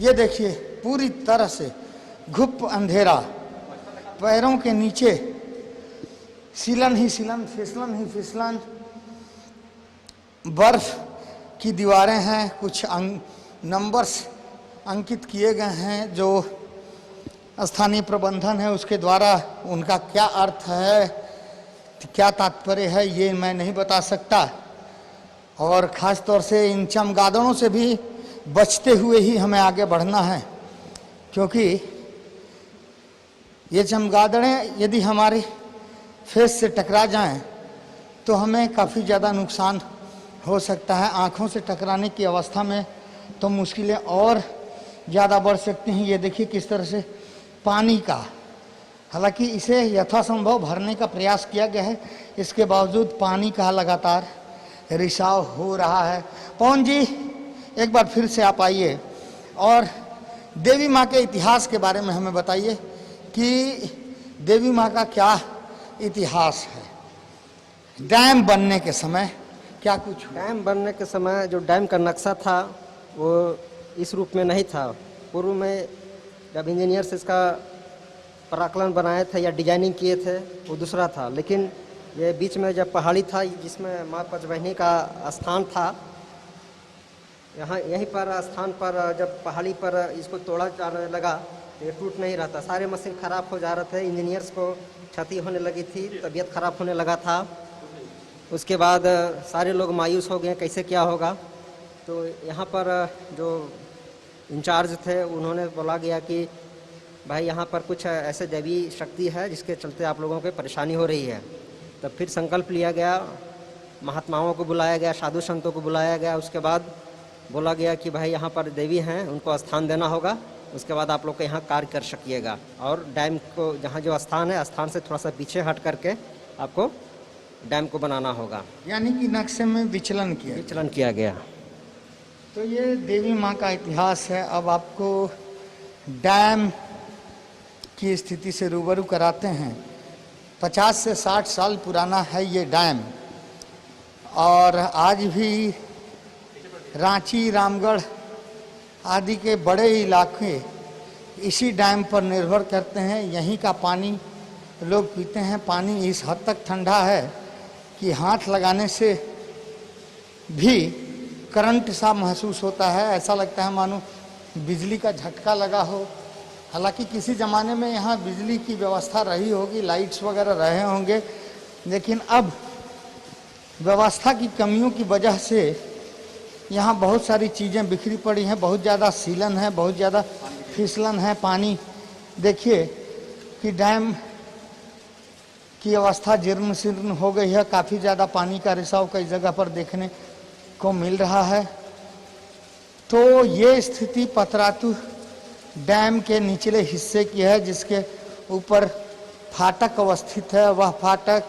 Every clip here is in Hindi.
ये देखिए पूरी तरह से घुप अंधेरा, पैरों के नीचे सीलन ही सीलन, फिसलन ही फिसलन, बर्फ की दीवारें हैं, कुछ नंबर्स अंकित किए गए हैं जो स्थानीय प्रबंधन है उसके द्वारा। उनका क्या अर्थ है, क्या तात्पर्य है, ये मैं नहीं बता सकता। और ख़ास तौर से इन चमगादड़ों से भी बचते हुए ही हमें आगे बढ़ना है, क्योंकि ये चमगादड़ें यदि हमारे फेस से टकरा जाएं तो हमें काफ़ी ज़्यादा नुकसान हो सकता है। आँखों से टकराने की अवस्था में तो मुश्किलें और ज़्यादा बढ़ सकती हैं। ये देखिए किस तरह से पानी का, हालांकि इसे यथासंभव भरने का प्रयास किया गया है, इसके बावजूद पानी का लगातार रिसाव हो रहा है। पवन जी एक बार फिर से आप आइए और देवी माँ के इतिहास के बारे में हमें बताइए कि देवी माँ का क्या इतिहास है। डैम बनने के समय क्या कुछ? डैम बनने के समय जो डैम का नक्शा था वो इस रूप में नहीं था। पूर्व में जब इंजीनियर्स इसका प्राकलन बनाए थे या डिजाइनिंग किए थे वो दूसरा था, लेकिन ये बीच में जब पहाड़ी था जिसमें माँ पंचबहनी का स्थान था, यहाँ यहीं पर स्थान पर जब पहाड़ी पर इसको तोड़ा जाने लगा तो ये टूट नहीं रहा था। सारे मशीन ख़राब हो जा रहे थे, इंजीनियर्स को क्षति होने लगी थी, तबीयत ख़राब होने लगा था। उसके बाद सारे लोग मायूस हो गए कैसे क्या होगा। तो यहाँ पर जो इंचार्ज थे उन्होंने बोला गया कि भाई यहाँ पर कुछ ऐसे दैवी शक्ति है जिसके चलते आप लोगों को परेशानी हो रही है। तब फिर संकल्प लिया गया, महात्माओं को बुलाया गया, साधु संतों को बुलाया गया। उसके बाद बोला गया कि भाई यहाँ पर देवी हैं, उनको स्थान देना होगा, उसके बाद आप लोग को यहाँ कार्य कर सकिएगा। और डैम को जहाँ जो स्थान है, स्थान से थोड़ा सा पीछे हट करके आपको डैम को बनाना होगा। यानी कि नक्शे में विचलन किया गया। तो ये देवी माँ का इतिहास है। अब आपको डैम की स्थिति से रूबरू कराते हैं। 50 से 60 साल पुराना है ये डैम, और आज भी रांची, रामगढ़ आदि के बड़े इलाके इसी डैम पर निर्भर करते हैं। यहीं का पानी लोग पीते हैं। पानी इस हद तक ठंडा है कि हाथ लगाने से भी करंट सा महसूस होता है, ऐसा लगता है मानो बिजली का झटका लगा हो। हालांकि किसी ज़माने में यहाँ बिजली की व्यवस्था रही होगी, लाइट्स वगैरह रहे होंगे, लेकिन अब व्यवस्था की कमियों की वजह से यहाँ बहुत सारी चीज़ें बिखरी पड़ी हैं। बहुत ज़्यादा सीलन है, बहुत ज़्यादा फिसलन है। पानी देखिए कि डैम की अवस्था जीर्ण शीर्ण हो गई है। काफ़ी ज़्यादा पानी का रिसाव कई जगह पर देखने को मिल रहा है। तो ये स्थिति पतरातू डैम के निचले हिस्से की है, जिसके ऊपर फाटक अवस्थित है। वह फाटक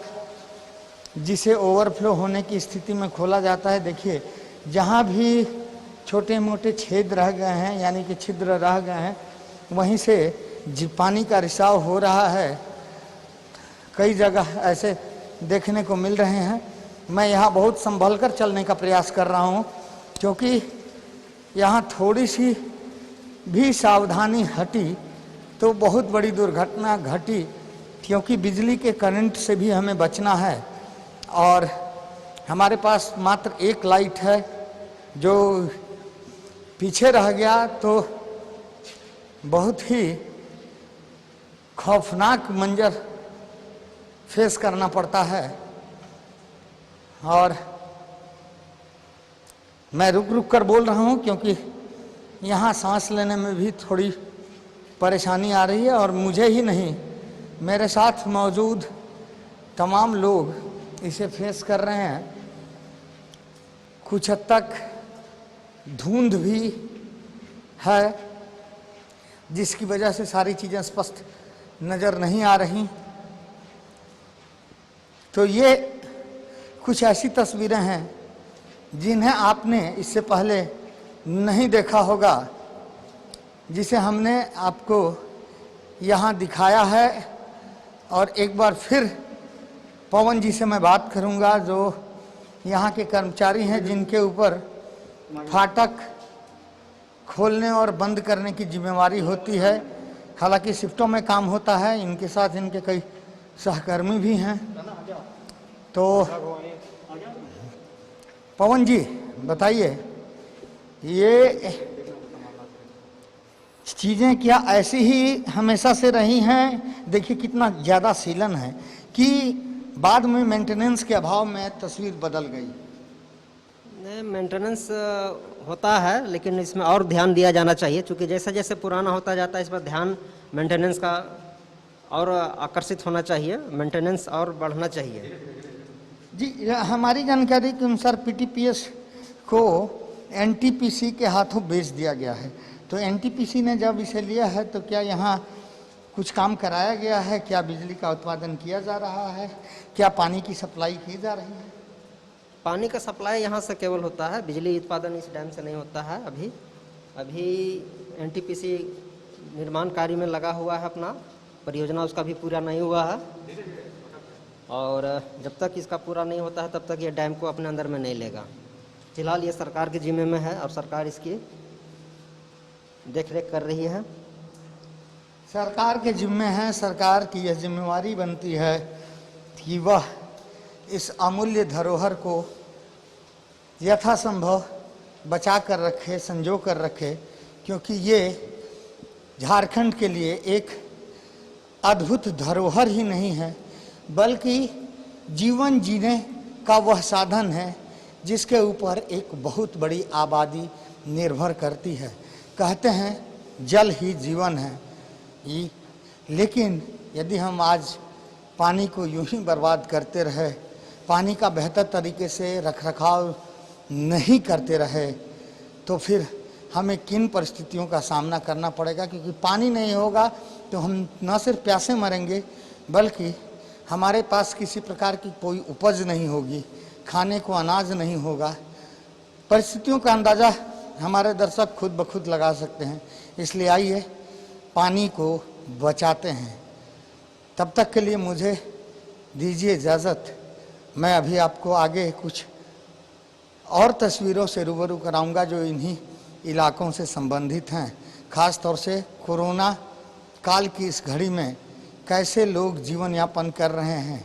जिसे ओवरफ्लो होने की स्थिति में खोला जाता है। देखिए जहाँ भी छोटे मोटे छेद रह गए हैं, यानी कि छिद्र रह गए हैं, वहीं से पानी का रिसाव हो रहा है। कई जगह ऐसे देखने को मिल रहे हैं। मैं यहाँ बहुत संभल कर चलने का प्रयास कर रहा हूँ, क्योंकि यहाँ थोड़ी सी भी सावधानी हटी तो बहुत बड़ी दुर्घटना घटी, क्योंकि बिजली के करंट से भी हमें बचना है। और हमारे पास मात्र एक लाइट है, जो पीछे रह गया तो बहुत ही खौफनाक मंजर फेस करना पड़ता है। और मैं रुक रुक कर बोल रहा हूँ, क्योंकि यहाँ सांस लेने में भी थोड़ी परेशानी आ रही है। और मुझे ही नहीं, मेरे साथ मौजूद तमाम लोग इसे फेस कर रहे हैं। कुछ हद तक धुंध भी है, जिसकी वजह से सारी चीज़ें स्पष्ट नज़र नहीं आ रही। तो ये कुछ ऐसी तस्वीरें हैं जिन्हें आपने इससे पहले नहीं देखा होगा, जिसे हमने आपको यहाँ दिखाया है। और एक बार फिर पवन जी से मैं बात करूँगा, जो यहाँ के कर्मचारी हैं, जिनके ऊपर फाटक खोलने और बंद करने की जिम्मेवारी होती है। हालांकि शिफ्टों में काम होता है, इनके साथ इनके कई सहकर्मी भी हैं। तो पवन जी बताइए, ये चीज़ें क्या ऐसी ही हमेशा से रही हैं? देखिए कितना ज़्यादा सीलन है कि बाद में मेंटेनेंस के अभाव में तस्वीर बदल गई। मेंटेनेंस होता है, लेकिन इसमें और ध्यान दिया जाना चाहिए, क्योंकि जैसे जैसे पुराना होता जाता है इस पर ध्यान मेंटेनेंस का और आकर्षित होना चाहिए, मेंटेनेंस और बढ़ना चाहिए। जी, हमारी जानकारी के अनुसार पीटीपीएस को एनटीपीसी के हाथों बेच दिया गया है। तो एनटीपीसी ने जब इसे लिया है तो क्या यहाँ कुछ काम कराया गया है? क्या बिजली का उत्पादन किया जा रहा है? क्या पानी की सप्लाई की जा रही है? पानी का सप्लाई यहाँ से केवल होता है, बिजली उत्पादन इस डैम से नहीं होता है। अभी एनटीपीसी निर्माण कार्य में लगा हुआ है, अपना परियोजना उसका भी पूरा नहीं हुआ है, और जब तक इसका पूरा नहीं होता है तब तक ये डैम को अपने अंदर में नहीं लेगा। फिलहाल ये सरकार के जिम्मे में है और सरकार इसकी देखरेख कर रही है। सरकार के जिम्मे है, सरकार की यह जिम्मेवारी बनती है कि वह इस अमूल्य धरोहर को यथासंभव बचा कर रखे, संजो कर रखे, क्योंकि ये झारखंड के लिए एक अद्भुत धरोहर ही नहीं है, बल्कि जीवन जीने का वह साधन है जिसके ऊपर एक बहुत बड़ी आबादी निर्भर करती है। कहते हैं जल ही जीवन है, लेकिन यदि हम आज पानी को यूं ही बर्बाद करते रहे, पानी का बेहतर तरीके से रखरखाव नहीं करते रहे, तो फिर हमें किन परिस्थितियों का सामना करना पड़ेगा। क्योंकि पानी नहीं होगा तो हम न सिर्फ प्यासे मरेंगे, बल्कि हमारे पास किसी प्रकार की कोई उपज नहीं होगी, खाने को अनाज नहीं होगा। परिस्थितियों का अंदाज़ा हमारे दर्शक खुद ब खुद लगा सकते हैं। इसलिए आइए पानी को बचाते हैं। तब तक के लिए मुझे दीजिए इजाज़त। मैं अभी आपको आगे कुछ और तस्वीरों से रूबरू कराऊंगा जो इन्हीं इलाकों से संबंधित हैं। ख़ास तौर से कोरोना काल की इस घड़ी में कैसे लोग जीवन यापन कर रहे हैं,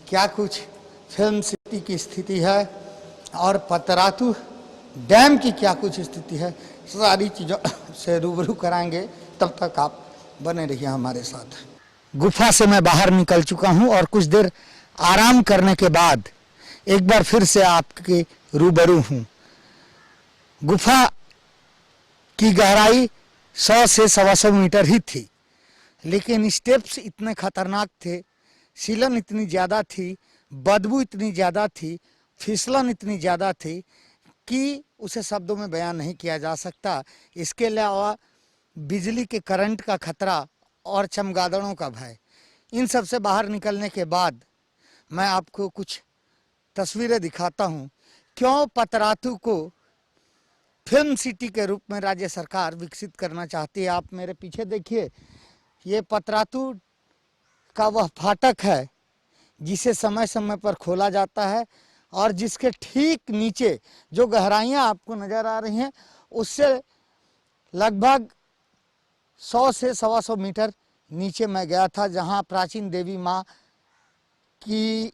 क्या कुछ फिल्म सिटी की स्थिति है और पतरातू डैम की क्या कुछ स्थिति है, सारी चीज़ों से रूबरू कराएंगे। तब तक आप बने रहिए हमारे साथ। गुफा से मैं बाहर निकल चुका हूं और कुछ देर आराम करने के बाद एक बार फिर से आपके रूबरू हूं। गुफा की गहराई 100 से 125 मीटर ही थी, लेकिन स्टेप्स इतने खतरनाक थे, सीलन इतनी ज़्यादा थी, बदबू इतनी ज़्यादा थी, फिसलन इतनी ज़्यादा थी कि उसे शब्दों में बयान नहीं किया जा सकता। इसके अलावा बिजली के करंट का खतरा और चमगादड़ों का भय। इन सब से बाहर निकलने के बाद मैं आपको कुछ तस्वीरें दिखाता हूँ। क्यों पतरातू को फिल्म सिटी के रूप में राज्य सरकार विकसित करना चाहती है। आप मेरे पीछे देखिए, ये पतरातू का वह फाटक है जिसे समय समय पर खोला जाता है और जिसके ठीक नीचे जो गहराइयाँ आपको नज़र आ रही हैं उससे लगभग 100 से 125 मीटर नीचे मैं गया था, जहाँ प्राचीन देवी माँ की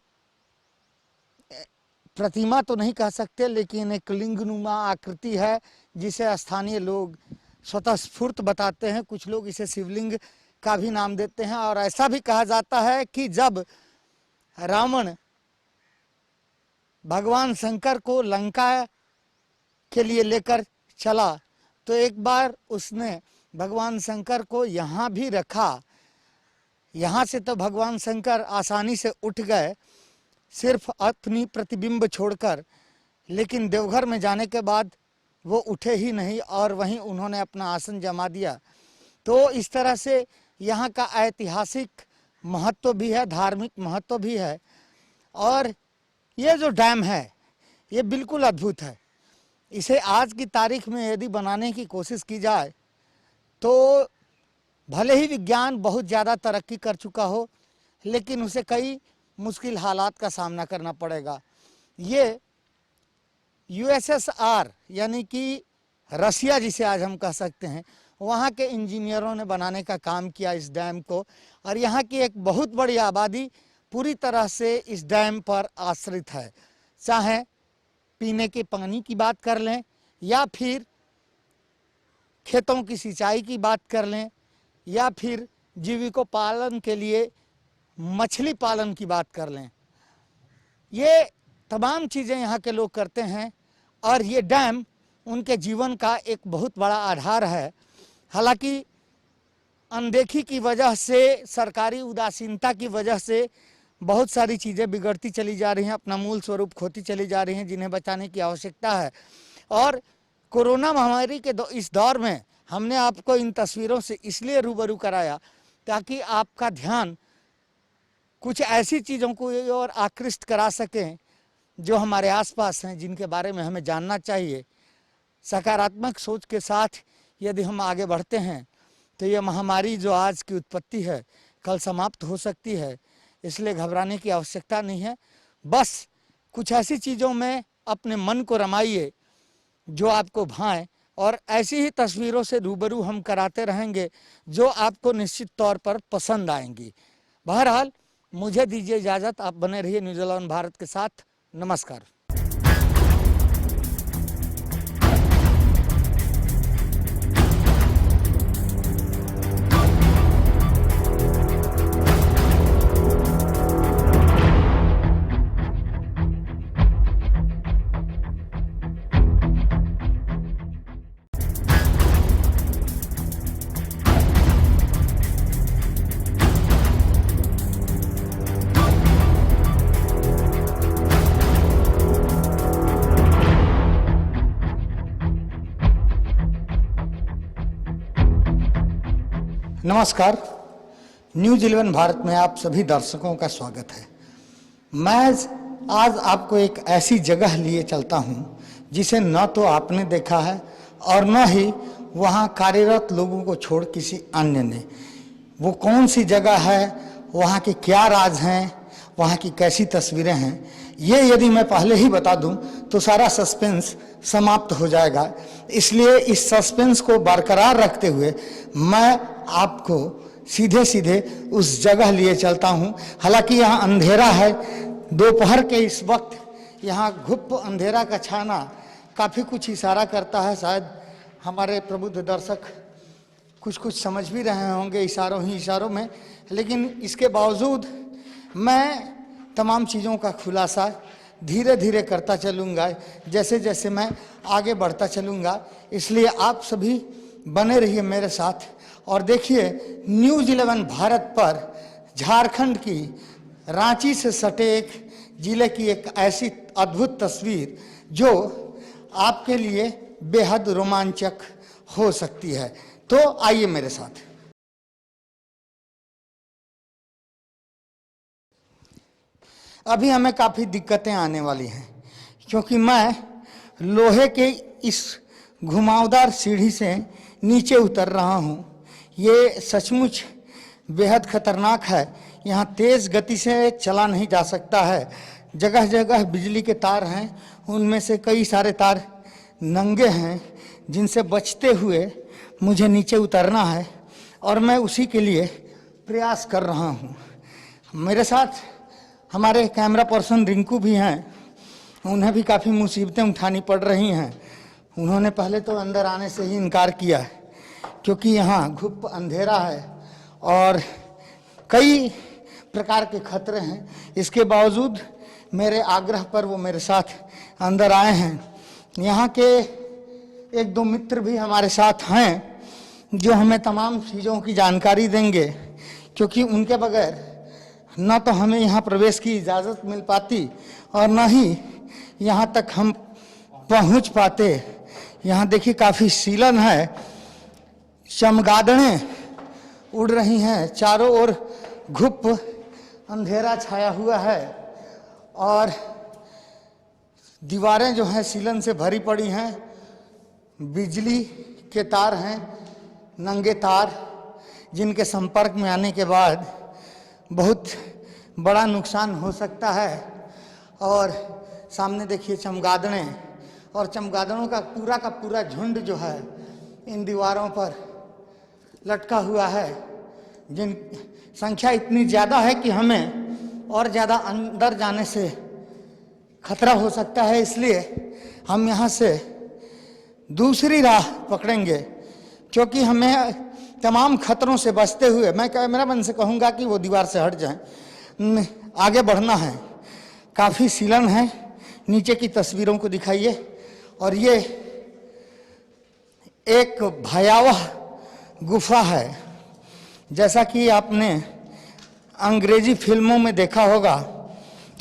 प्रतिमा तो नहीं कह सकते, लेकिन एक लिंगनुमा आकृति है जिसे स्थानीय लोग स्वतःस्फूर्त बताते हैं। कुछ लोग इसे शिवलिंग का भी नाम देते हैं। और ऐसा भी कहा जाता है कि जब रावण भगवान शंकर को लंका के लिए लेकर चला तो एक बार उसने भगवान शंकर को यहाँ भी रखा। यहाँ से तो भगवान शंकर आसानी से उठ गए, सिर्फ अपनी प्रतिबिंब छोड़कर, लेकिन देवघर में जाने के बाद वो उठे ही नहीं और वहीं उन्होंने अपना आसन जमा दिया। तो इस तरह से यहाँ का ऐतिहासिक महत्व भी है, धार्मिक महत्व भी है। और ये जो डैम है ये बिल्कुल अद्भुत है। इसे आज की तारीख में यदि बनाने की कोशिश की जाए तो भले ही विज्ञान बहुत ज़्यादा तरक्की कर चुका हो, लेकिन उसे कई मुश्किल हालात का सामना करना पड़ेगा। ये यूएसएसआर यानी कि रसिया जिसे आज हम कह सकते हैं, वहाँ के इंजीनियरों ने बनाने का काम किया इस डैम को, और यहाँ की एक बहुत बड़ी आबादी पूरी तरह से इस डैम पर आश्रित है। चाहे पीने के पानी की बात कर लें या फिर खेतों की सिंचाई की बात कर लें या फिर जीविकोपालन के लिए मछली पालन की बात कर लें, ये तमाम चीज़ें यहाँ के लोग करते हैं और ये डैम उनके जीवन का एक बहुत बड़ा आधार है। हालांकि अनदेखी की वजह से, सरकारी उदासीनता की वजह से बहुत सारी चीज़ें बिगड़ती चली जा रही हैं, अपना मूल स्वरूप खोती चली जा रही हैं, जिन्हें बचाने की आवश्यकता है। और कोरोना महामारी के इस दौर में हमने आपको इन तस्वीरों से इसलिए रूबरू कराया ताकि आपका ध्यान कुछ ऐसी चीज़ों को और आकृष्ट करा सकें जो हमारे आसपास हैं, जिनके बारे में हमें जानना चाहिए। सकारात्मक सोच के साथ यदि हम आगे बढ़ते हैं तो ये महामारी जो आज की उत्पत्ति है कल समाप्त हो सकती है, इसलिए घबराने की आवश्यकता नहीं है। बस कुछ ऐसी चीज़ों में अपने मन को रमाइए जो आपको भाएं, और ऐसी ही तस्वीरों से रूबरू हम कराते रहेंगे जो आपको निश्चित तौर पर पसंद आएंगी। बहरहाल मुझे दीजिए इजाज़त, आप बने रहिए न्यूज़ 11 भारत के साथ। नमस्कार। नमस्कार, न्यूज़ 11 भारत में आप सभी दर्शकों का स्वागत है। मैं आज आपको एक ऐसी जगह लिए चलता हूं जिसे न तो आपने देखा है और न ही वहां कार्यरत लोगों को छोड़ किसी अन्य ने। वो कौन सी जगह है, वहां के क्या राज हैं, वहां की कैसी तस्वीरें हैं, ये यदि मैं पहले ही बता दूं तो सारा सस्पेंस समाप्त हो जाएगा। इसलिए इस सस्पेंस को बरकरार रखते हुए मैं आपको सीधे सीधे उस जगह लिए चलता हूं। हालांकि यहाँ अंधेरा है, दोपहर के इस वक्त यहाँ घुप अंधेरा का छाना काफ़ी कुछ इशारा करता है। शायद हमारे प्रबुद्ध दर्शक कुछ कुछ समझ भी रहे होंगे इशारों में, लेकिन इसके बावजूद मैं तमाम चीज़ों का खुलासा धीरे धीरे करता चलूँगा जैसे जैसे मैं आगे बढ़ता चलूँगा। इसलिए आप सभी बने रहिए मेरे साथ और देखिए न्यूज़ 11 भारत पर झारखंड की रांची से सटे एक ज़िले की एक ऐसी अद्भुत तस्वीर जो आपके लिए बेहद रोमांचक हो सकती है। तो आइए मेरे साथ। अभी हमें काफ़ी दिक्कतें आने वाली हैं क्योंकि मैं लोहे के इस घुमावदार सीढ़ी से नीचे उतर रहा हूँ। ये सचमुच बेहद खतरनाक है। यहाँ तेज़ गति से चला नहीं जा सकता है। जगह जगह बिजली के तार हैं, उनमें से कई सारे तार नंगे हैं जिनसे बचते हुए मुझे नीचे उतरना है और मैं उसी के लिए प्रयास कर रहा हूँ। मेरे साथ हमारे कैमरा पर्सन रिंकू भी हैं, उन्हें भी काफ़ी मुसीबतें उठानी पड़ रही हैं। उन्होंने पहले तो अंदर आने से ही इनकार किया है क्योंकि यहाँ घुप अंधेरा है और कई प्रकार के खतरे हैं। इसके बावजूद मेरे आग्रह पर वो मेरे साथ अंदर आए हैं। यहाँ के एक दो मित्र भी हमारे साथ हैं जो हमें तमाम चीज़ों की जानकारी देंगे, क्योंकि उनके बगैर न तो हमें यहाँ प्रवेश की इजाज़त मिल पाती और न ही यहाँ तक हम पहुँच पाते। यहाँ देखिए काफ़ी सीलन है, चमगादड़ें उड़ रही हैं, चारों ओर घुप अंधेरा छाया हुआ है और दीवारें जो हैं सीलन से भरी पड़ी हैं। बिजली के तार हैं, नंगे तार, जिनके संपर्क में आने के बाद बहुत बड़ा नुकसान हो सकता है। और सामने देखिए चमगादड़ें और चमगादड़ों का पूरा झुंड जो है इन दीवारों पर लटका हुआ है, जिन संख्या इतनी ज़्यादा है कि हमें और ज़्यादा अंदर जाने से खतरा हो सकता है। इसलिए हम यहाँ से दूसरी राह पकड़ेंगे, क्योंकि हमें तमाम खतरों से बचते हुए मैं कैमरामैन से कहूँगा कि वो दीवार से हट जाएं, आगे बढ़ना है। काफ़ी सीलन है, नीचे की तस्वीरों को दिखाइए। और ये एक भयावह गुफा है, जैसा कि आपने अंग्रेजी फिल्मों में देखा होगा।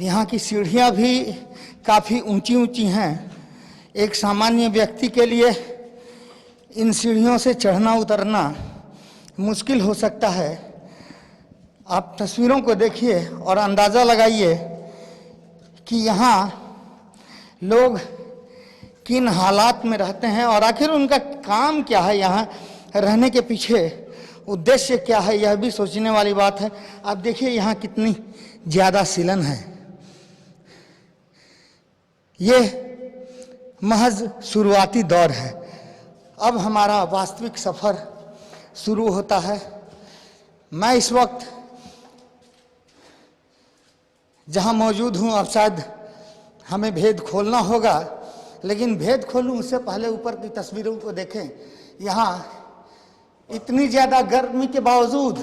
यहाँ की सीढ़ियाँ भी काफ़ी ऊंची ऊंची हैं। एक सामान्य व्यक्ति के लिए इन सीढ़ियों से चढ़ना उतरना मुश्किल हो सकता है। आप तस्वीरों को देखिए और अंदाज़ा लगाइए कि यहाँ लोग किन हालात में रहते हैं और आखिर उनका काम क्या है, यहाँ रहने के पीछे उद्देश्य क्या है, यह भी सोचने वाली बात है। आप देखिए यहाँ कितनी ज़्यादा सीलन है। ये महज शुरुआती दौर है, अब हमारा वास्तविक सफ़र शुरू होता है। मैं इस वक्त जहाँ मौजूद हूँ, अब शायद हमें भेद खोलना होगा, लेकिन भेद खोलूँ उससे पहले ऊपर की तस्वीरों को देखें। यहाँ इतनी ज़्यादा गर्मी के बावजूद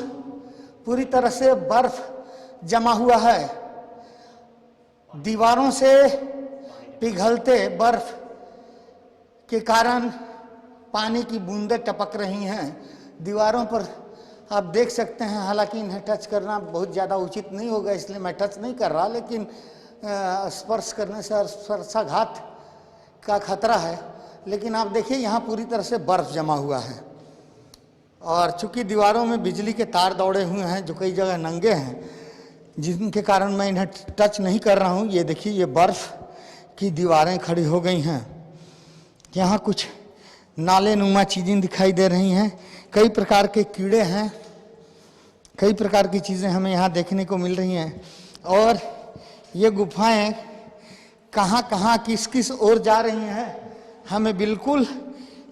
पूरी तरह से बर्फ जमा हुआ है। दीवारों से पिघलते बर्फ के कारण पानी की बूंदें टपक रही हैं दीवारों पर, आप देख सकते हैं। हालांकि इन्हें टच करना बहुत ज़्यादा उचित नहीं होगा, इसलिए मैं टच नहीं कर रहा, लेकिन स्पर्श करने से स्पर्शाघात का खतरा है। लेकिन आप देखिए यहाँ पूरी तरह से बर्फ जमा हुआ है, और चूंकि दीवारों में बिजली के तार दौड़े हुए हैं जो कई जगह नंगे हैं, जिनके कारण मैं इन्हें टच नहीं कर रहा हूँ। ये देखिए, ये बर्फ की दीवारें खड़ी हो गई हैं। यहाँ कुछ नाले नुमा चीज़ें दिखाई दे रही हैं, कई प्रकार के कीड़े हैं, कई प्रकार की चीज़ें हमें यहाँ देखने को मिल रही हैं। और ये गुफाएं कहाँ कहाँ किस किस ओर जा रही हैं हमें बिल्कुल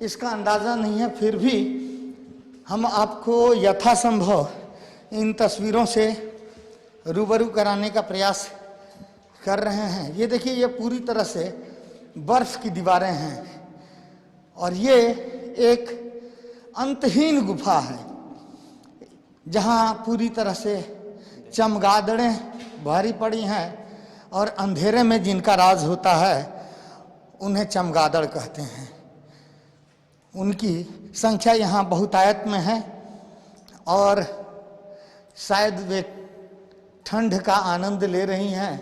इसका अंदाज़ा नहीं है। फिर भी हम आपको यथासंभव इन तस्वीरों से रूबरू कराने का प्रयास कर रहे हैं। ये देखिए, ये पूरी तरह से बर्फ़ की दीवारें हैं, और ये एक अंतहीन गुफा है जहाँ पूरी तरह से चमगादड़ें भारी पड़ी हैं, और अंधेरे में जिनका राज होता है उन्हें चमगादड़ कहते हैं। उनकी संख्या यहाँ बहुतायत में है, और शायद वे ठंड का आनंद ले रही हैं।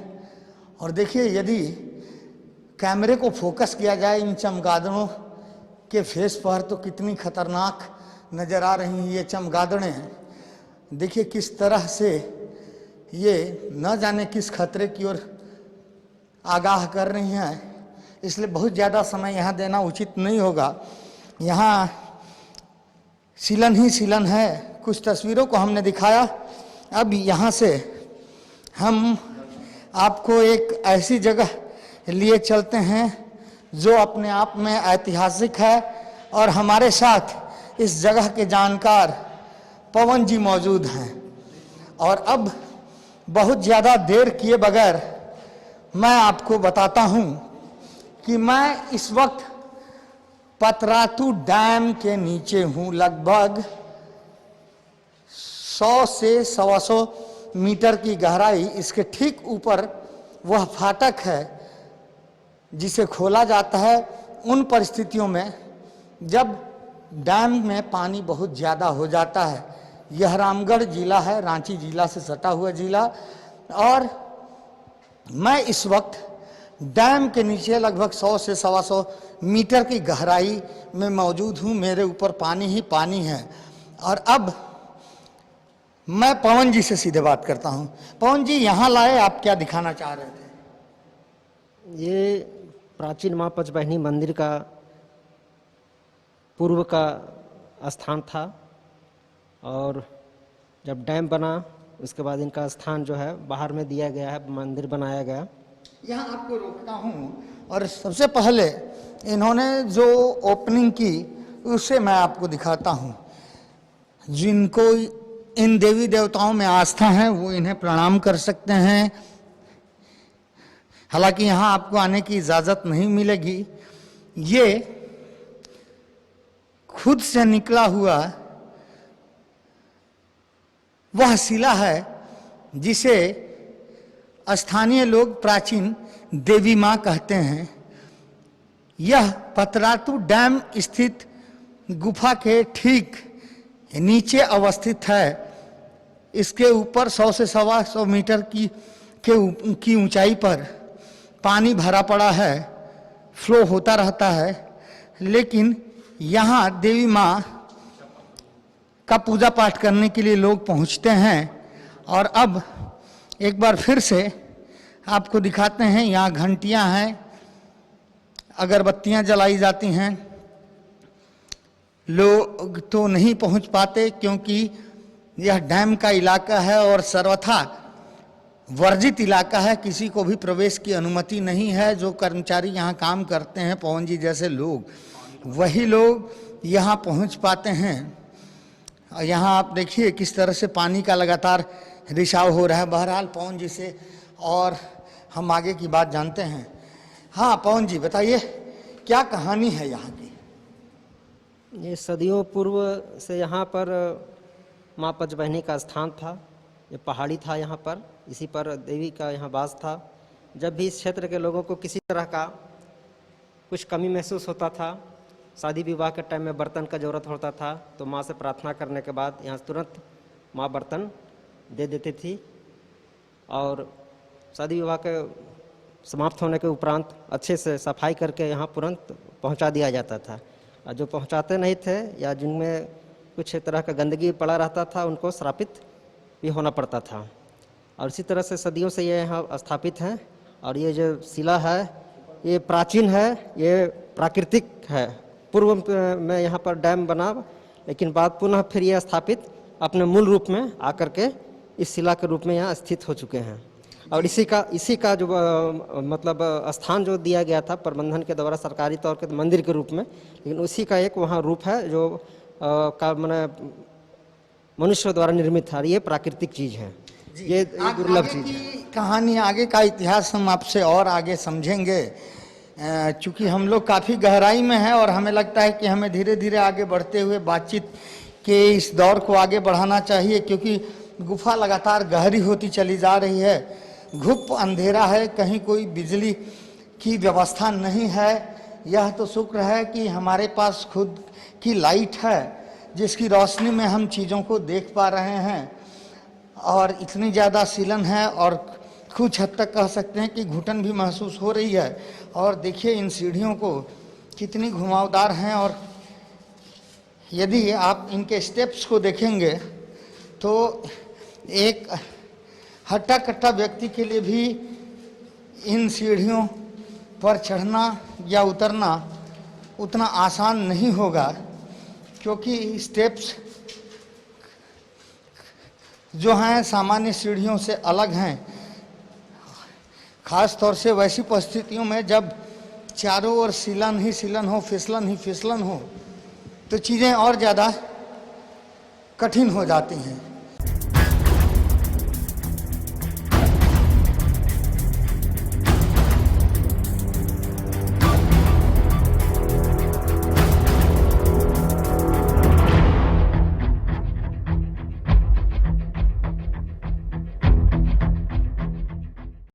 और देखिए, यदि कैमरे को फोकस किया जाए इन चमगादड़ों के फेस पर तो कितनी खतरनाक नज़र आ रही हैं ये चमगादड़ें। देखिए किस तरह से ये न जाने किस खतरे की ओर आगाह कर रही हैं, इसलिए बहुत ज़्यादा समय यहाँ देना उचित नहीं होगा। यहाँ सीलन ही सीलन है। कुछ तस्वीरों को हमने दिखाया, अब यहाँ से हम आपको एक ऐसी जगह लिए चलते हैं जो अपने आप में ऐतिहासिक है, और हमारे साथ इस जगह के जानकार पवन जी मौजूद हैं। और अब बहुत ज़्यादा देर किए बगैर मैं आपको बताता हूँ कि मैं इस वक्त पतरातू डैम के नीचे हूँ। लगभग 100 से 125 मीटर की गहराई, इसके ठीक ऊपर वह फाटक है जिसे खोला जाता है उन परिस्थितियों में जब डैम में पानी बहुत ज़्यादा हो जाता है। यह रामगढ़ जिला है, रांची जिला से सटा हुआ जिला, और मैं इस वक्त डैम के नीचे लगभग 100 से 125 मीटर की गहराई में मौजूद हूँ। मेरे ऊपर पानी ही पानी है। और अब मैं पवन जी से सीधे बात करता हूँ। पवन जी, यहाँ लाए आप क्या दिखाना चाह रहे थे? ये प्राचीन माँ पंचबहिनी मंदिर का पूर्व का स्थान था, और जब डैम बना उसके बाद इनका स्थान जो है बाहर में दिया गया है, मंदिर बनाया गया। यहाँ आपको रोकता हूँ और सबसे पहले इन्होंने जो ओपनिंग की उसे मैं आपको दिखाता हूँ। जिनको इन देवी देवताओं में आस्था है वो इन्हें प्रणाम कर सकते हैं। हालांकि यहाँ आपको आने की इजाज़त नहीं मिलेगी। ये खुद से निकला हुआ वह शिला है जिसे स्थानीय लोग प्राचीन देवी माँ कहते हैं। यह पतरातू डैम स्थित गुफा के ठीक नीचे अवस्थित है। इसके ऊपर 100 से 125 मीटर की ऊंचाई पर पानी भरा पड़ा है, फ्लो होता रहता है। लेकिन यहाँ देवी माँ का पूजा पाठ करने के लिए लोग पहुँचते हैं। और अब एक बार फिर से आपको दिखाते हैं। यहाँ घंटियाँ हैं, अगरबत्तियाँ जलाई जाती हैं। लोग तो नहीं पहुँच पाते क्योंकि यह डैम का इलाका है और सर्वथा वर्जित इलाका है। किसी को भी प्रवेश की अनुमति नहीं है। जो कर्मचारी यहाँ काम करते हैं, पवन जी जैसे लोग, वही लोग यहाँ पहुँच पाते हैं। और यहाँ आप देखिए किस तरह से पानी का लगातार रिसाव हो रहा है। बहरहाल पवन जी से और हम आगे की बात जानते हैं। हाँ पवन जी बताइए, क्या कहानी है यहाँ की? ये सदियों पूर्व से यहाँ पर माँ पंचबहनी का स्थान था। ये पहाड़ी था यहाँ पर, इसी पर देवी का यहाँ वास था। जब भी इस क्षेत्र के लोगों को किसी तरह का कुछ कमी महसूस होता था, शादी विवाह के टाइम में बर्तन का ज़रूरत होता था, तो माँ से प्रार्थना करने के बाद यहाँ तुरंत माँ बर्तन दे देती थी। और शादी विवाह के समाप्त होने के उपरांत अच्छे से सफाई करके यहाँ तुरंत पहुँचा दिया जाता था। और जो पहुँचाते नहीं थे या जिनमें कुछ तरह का गंदगी पड़ा रहता था, उनको श्रापित भी होना पड़ता था। और इसी तरह से सदियों से ये यहाँ स्थापित हैं। और ये जो शिला है ये प्राचीन है, ये प्राकृतिक है। पूर्व में यहाँ पर डैम बना, लेकिन बाद पुनः फिर ये स्थापित अपने मूल रूप में आकर के इस शिला के रूप में यहाँ स्थित हो चुके हैं। और इसी का जो मतलब स्थान जो दिया गया था प्रबंधन के द्वारा सरकारी तौर के मंदिर के रूप में, लेकिन उसी का एक वहाँ रूप है जो का मैंने मनुष्य द्वारा निर्मित है। ये प्राकृतिक चीज़ है, ये दुर्लभ चीज़ है। कहानी आगे का इतिहास हम आपसे और आगे समझेंगे। चूँकि हम लोग काफ़ी गहराई में हैं और हमें लगता है कि हमें धीरे धीरे आगे बढ़ते हुए बातचीत के इस दौर को आगे बढ़ाना चाहिए, क्योंकि गुफा लगातार गहरी होती चली जा रही है। घुप अंधेरा है, कहीं कोई बिजली की व्यवस्था नहीं है। यह तो शुक्र है कि हमारे पास खुद की लाइट है जिसकी रोशनी में हम चीज़ों को देख पा रहे हैं। और इतनी ज़्यादा सीलन है और कुछ हद तक कह सकते हैं कि घुटन भी महसूस हो रही है। और देखिए इन सीढ़ियों को कितनी घुमावदार हैं। और यदि आप इनके स्टेप्स को देखेंगे तो एक हट्टा कट्टा व्यक्ति के लिए भी इन सीढ़ियों पर चढ़ना या उतरना उतना आसान नहीं होगा, क्योंकि स्टेप्स जो हैं सामान्य सीढ़ियों से अलग हैं। खास तौर से वैसी परिस्थितियों में जब चारों ओर सीलन ही सीलन हो, फिसलन ही फिसलन हो, तो चीज़ें और ज़्यादा कठिन हो जाती हैं।